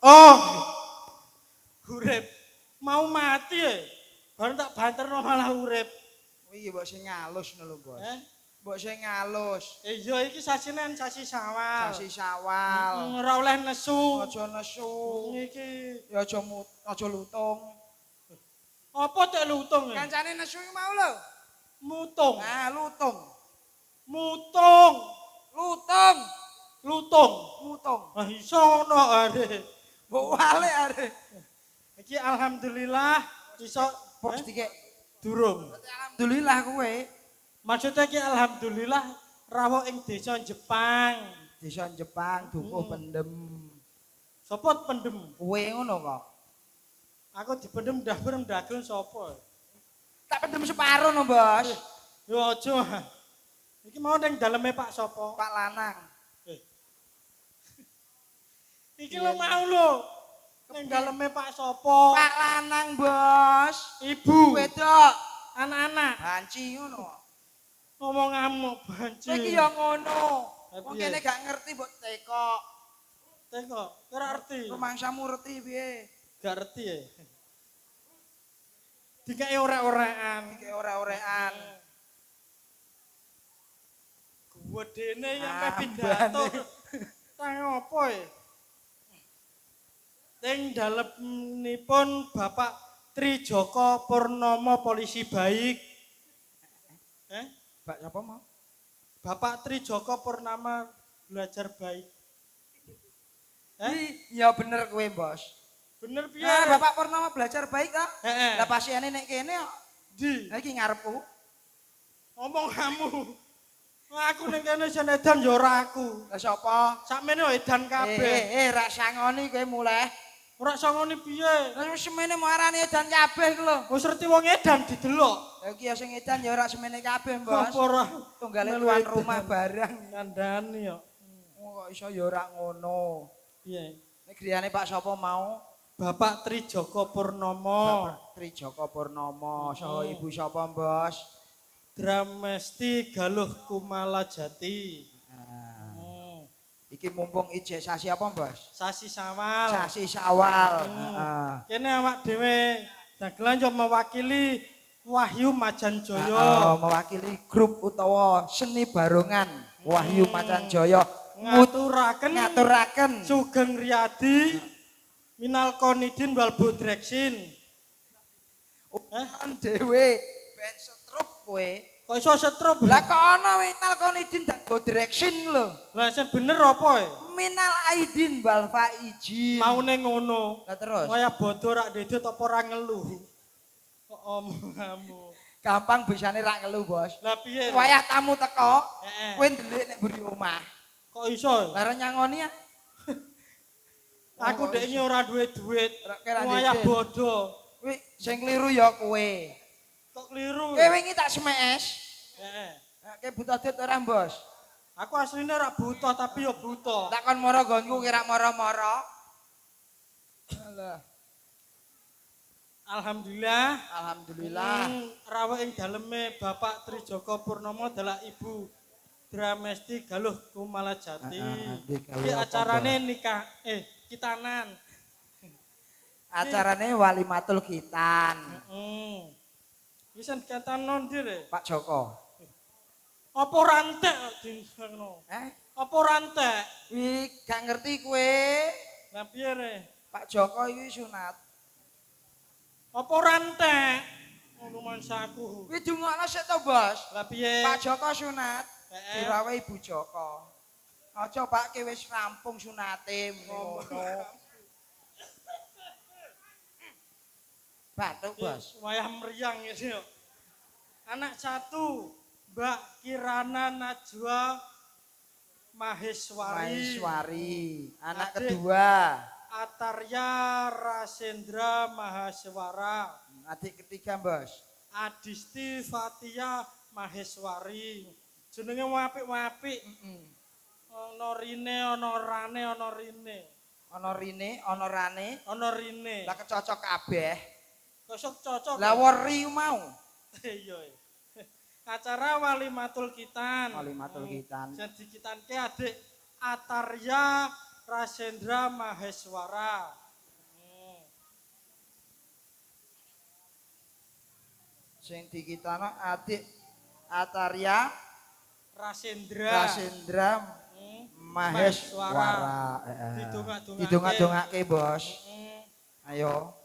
Oh, urip. Mau mati ya. Baru tak banterno malah urip. Iki mbok sing ngalus lho, Bos. Eh? Mbok sing ngalus. Iya iki sasinen sasi Syawal. Sasi Syawal. Ora oleh nesu. Aja nesu. Iki Ya aja lutung. apa tek lutung ya? Kancane nesu iki mau lho. Mutung. Nah, lutung. Mutung. Lutung. Lutung. Mutung. Ah iso ngono are. Mbok wale are. Iki alhamdulillah iso Pos dikek. durung. Alhamdulillah kowe. Maksudnya iki alhamdulillah rawuh ing desa Jepang. Desa Jepang dukuh pendem. Sapa pendem? Kowe ngono kok. Aku dipendem ndahur ndagel sapa? Tak pendem separo no, Bos. Yo aja. Iki mau ning daleme Pak sapa? Pak Lanang. Iki lho mau lho. Ning daleme Pak sapa? Pak Lanang, Bos. Ibu. Wedok. Anak-anak. Banci ngono. Ngomong ngamuk banci. Kowe iki ya ngono. Wong Piye? kene gak ngerti mbok tekok. Teko, ora ngerti. Rumangsamu ngerti piye? Gak ngerti ya. Dikake ora-oraan. Iki ora-orean. Gedene sampe pidato. Tang apa ya? Teng dalemipun Bapak Trijoko Purnomo polisi baik. Mbak sapa mau? Bapak Trijoko Purnama belajar baik. Ya bener kowe, Bos. Bener piye? Nah, Bapak Purnama belajar baik ta? Heeh. Lah pasiene nek kene kok. Di Lah iki ngarepku. ngomong kamu. Aku ning kene isen edan ya ora aku. Lah sapa? Sakmene edan kabeh. Rak sangoni kowe muleh. Ora sangone piye? Lah semene marani edan kabeh ku lho. Wis ngerti wong edan didelok. Lah iki ya sing edan ya ora semene kabeh, Bos. Apa ora Tunggale melu tuan edan. rumah barang. Ngandani ya. Kok iso ya ora ngono. Piye? Nek griyane Pak sapa mau? Bapak Trijoko Purnomo. Bapak Trijoko Purnomo. Saha Ibu sapa, Bos? Dramesti Galuh Kumala Jati. Iki mumpung ijek sasi apa, Bos? Sasi Syawal. Sasi Syawal. Heeh. Kene awak dhewe dagelan yo mewakili Wahyu Majanjaya. Mewakili grup utawa seni barongan Wahyu Macanjaya Ngaturaken Sugeng Riyadi Minal Konidin wal Budreksin. Dhewe ben setrup kowe. Kok iso setrup? Lah kok ana Minal Konidin dan Budreksin lho. Lah sing bener apa ya? Minal Aidin wal Faizin. Maune ngono. Lah terus. Kaya bodo rak dedot apa ora ngeluh. Kok omonganmu. Gampang bisane rak ngelu, Bos. Lah piye? Wayah tamu teko, Heeh. kowe ndelik nek mburi omah. Kok iso? Lah nyangoni ya. Aku dekne ora duwe duit. Kira Wayah ndedit. bodo. Kuwi sing kliru ya kowe. Kok keliru? Kowe wingi tak semes. Heeh. Kowe buta dit ora, Bos? Aku asline ora buta tapi yo buta. Tak kon mara gonku kira mara-mara. Alah. Alhamdulillah. Alhamdulillah. Rawuh ing daleme Bapak Trijoko Purnomo adalah Ibu Dramesti Galuh Kumala Jati. Iki acarane nikah kitanan. Acarane Walimatul Khitan. Heeh. Wis kitanan dire. Pak Joko. Apa rantek disono? Apa rantek? Wi gak ngerti kowe. Lah piye re? Pak Joko iki sunat. Apa rantek? Ngono mansaku. Wi dungokno sik to, Bos. Lah piye? Pak Joko sunat. Heeh. Dirawe Ibu Joko. Aja Pak ke wis rampung sunate ngono. Batuk, Bos. Wayah meriang ini yo. Anak satu Mbak Kirana Najwa Maheswari. Maheswari. Anak Adik. kedua. Atarya Rasendra Mahaswara. Adik ketiga, Bos. Adisti Fatia Maheswari. Jenenge apik-apik. Ana rine, ana rane, ana rine. Ana rine, ana rane. Ana rine. Lah kecocok kabeh. Kosok cocok. Lah weri mau. Iya. Acara Walimatul Khitan. Walimatul Khitan. Jadi kitanke adik Atarya Rasendra Maheswara. Sing dikitano adik Atarya Rasendra Maheswara. Didongak-dongake, Bos. Ayo.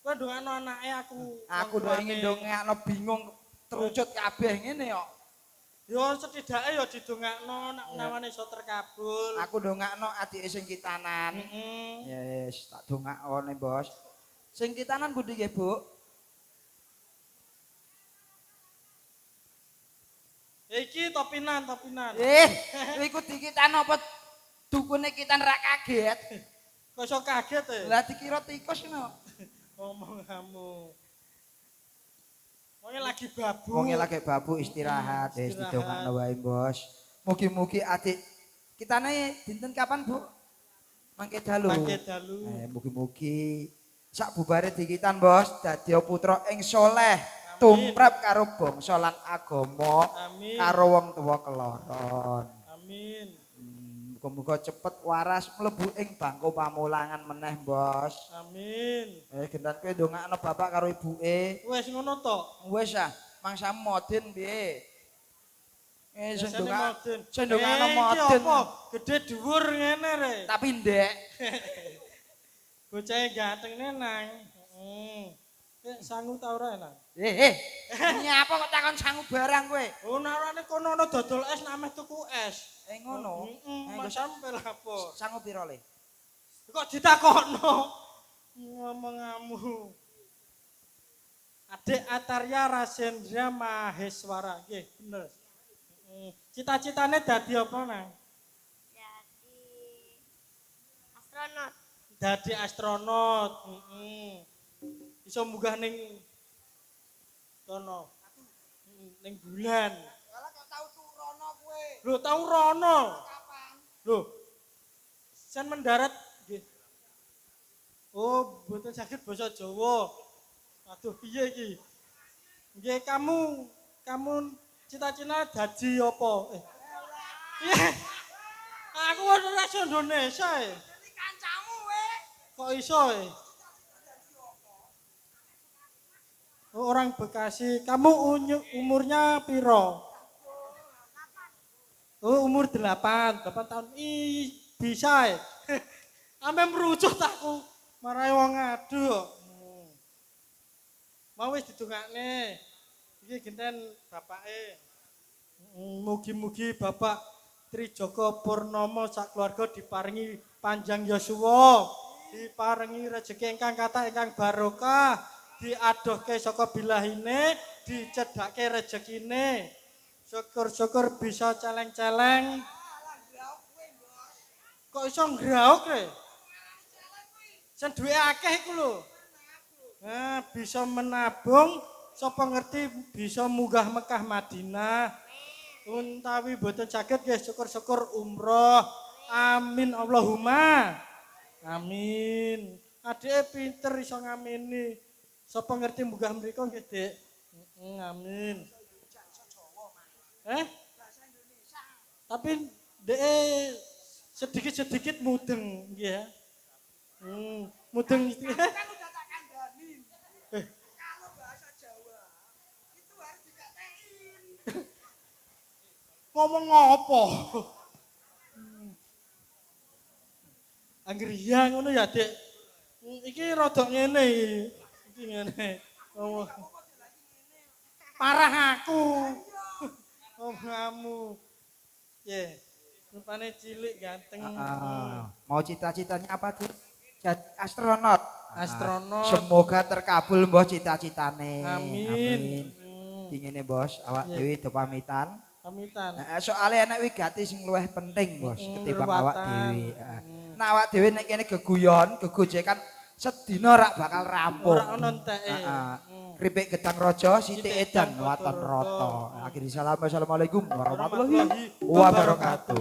Kowe ndongakno anake aku. Aku ndo ingin ndongakno bingung terucut kabeh ngene kok. Yo setidake yo didongakno nek nawane iso terkabul. Aku ndongakno adike sing kitanan. Yes, tak dongakone, Bos. Sing kitanan pundi nggih, Bu? Iki topinan. Iku dikitan apa dukune kitan ra kaget. Kok iso kaget e? Lah dikira tikus ngono. Ngomong kamu. Wonge lagi babu istirahat, wis didongakno wae, Bos. Mugi-mugi adik kitane dinten kapan, Bu? Mangke dalu. Mugi-mugi sak bubare dikitan, Bos, dadi putra ing saleh, tumrap karo bangsa lan agama, karo wong tuwa keloron. Amin. Muga-muga cepet waras mlebu ing bangku pamulangan meneh, Bos. Amin. Gendan kowe ndongakno bapak karo ibuke. Wis ngono to? Wis ah, mangsa modin piye? Sing Sing ndongakno modin. Gede dhuwur ngene re. Tapi ndek. Bocahe ganteng nang. Sangu ta ora nang? Nyapa kok takon sangu barang kowe? Oh, narane kono ana dodol es nek meh tuku es. Ngono. Sampe lapo. Sangu piro le? Kok ditakokno? Ngomongamu. Adik Atarya Rasendra Maheswara, nggih bener. Cita-citane dadi apa, Nang? Dadi astronot. Iso munggah ning kono. Ning bulan. Lah kok tau turono kowe? Lho, tau rono. Kapan? Lho. Sen mendarat nggih. Oh, mboten saged basa Jawa. Aduh, piye iki? Nggih, kamu cita-cita dadi apa? Aku ora iso Indonesia e. Dadi kancamu we. Kok iso e? Oh, orang Bekasi. Kamu umurnya piro? Oh, umur 8 tahun. Ih, bisa e. Ame merucut aku. Marai wong adu kok. Mau wis didongakne. Iki genten bapake. Mugi-mugi Bapak Trijoko Purnomo sak keluarga diparingi panjang yuswa, diparingi rezeki ingkang kathah ingkang barokah, diadohke saka bilahine, dicedhake rezekine. Syukur-syukur bisa celeng-celeng. Kok iso ngrauk e? Sen duwe akeh iku lho. Nah, bisa menabung, sapa ngerti bisa munggah Mekah Madinah. Untawi boten saged nggih syukur-syukur umroh. Amin Allahumma. Amin. Adike pinter iso ngamini. Sapa ngerti munggah mriku nggih, Dik. Amin. Tapi Dek sedikit-sedikit mudeng nggih ya. Mudeng itu. Kan udah tak kandani. Kalau bahasa Jawa itu harus dikatain. Ngomong apa? Angger iya ngono ya, Dik. Iki rada ngene iki ngene. Oh. Parah aku. Oh, kamu. Ye. Rupane cilik ganteng. Mau cita-citanya apa tuh? Jadi astronot. Astronot. Semoga terkabul mbah cita-citane. Amin. Dingene Bos, awak dhewe do pamitan. Pamitan. Soale enek wigati sing luwih penting, Bos, ketimbang awak dhewe. Nah, awak dhewe nek kene geguyon, gegojekan sedina rak bakal rampung. Ora ono enteke. Kripik gedang raja, sithik edan waton rata. Akhiri salam. Wassalamualaikum warahmatullahi wabarakatuh.